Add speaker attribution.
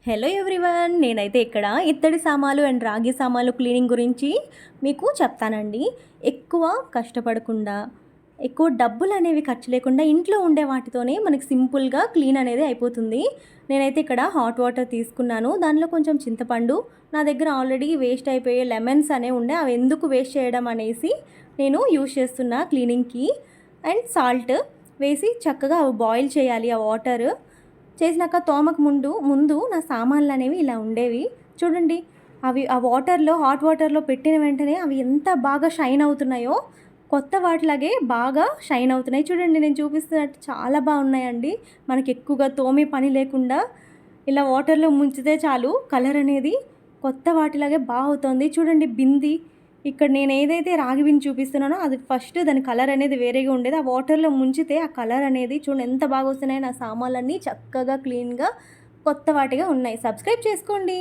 Speaker 1: Hello everyone, నేనైతే ఇక్కడ ఇత్తడి సామాలు అండ్ రాగి సామాలు క్లీనింగ్ గురించి మీకు చెప్తానండి. ఎక్కువ కష్టపడకుండా, ఎక్కువ డబ్బులు అనేవి ఖర్చు లేకుండా ఇంట్లో ఉండే వాటితోనే మనకి సింపుల్గా క్లీన్ అనేది అయిపోతుంది. నేనైతే ఇక్కడ హాట్ వాటర్ తీసుకున్నాను. దానిలో కొంచెం చింతపండు, నా దగ్గర ఆల్రెడీ వేస్ట్ అయిపోయే లెమన్స్ అనేవి ఉండే, అవి ఎందుకు వేస్ట్ చేయడం అనేసి నేను యూజ్ చేస్తున్నా క్లీనింగ్కి. అండ్ సాల్ట్ వేసి చక్కగా అవి బాయిల్ చేయాలి. ఆ వాటర్ చేసినాక తోమకు ముందు నా సామాన్లు అనేవి ఇలా ఉండేవి. చూడండి, అవి ఆ వాటర్లో, హాట్ వాటర్లో పెట్టిన వెంటనే అవి ఎంత బాగా షైన్ అవుతున్నాయో, కొత్త వాటిలాగే బాగా షైన్ అవుతున్నాయి. చూడండి, నేను చూపిస్తున్నట్టు చాలా బాగున్నాయండి. మనకి ఎక్కువగా తోమే పని లేకుండా ఇలా వాటర్లో ముంచితే చాలు, కలర్ అనేది కొత్త వాటిలాగే బాగా అవుతుంది. చూడండి, బింది ఇక్కడ నేను ఏదైతే రాగి బింది చూపిస్తున్నానో అది ఫస్ట్ దాని కలర్ అనేది వేరేగా ఉండేది. ఆ వాటర్లో ముంచితే ఆ కలర్ అనేది చూడండి ఎంత బాగా వస్తున్నాయి. నా సామాన్లన్నీ చక్కగా క్లీన్గా కొత్త వాటిగా ఉన్నాయి. సబ్స్క్రైబ్ చేసుకోండి.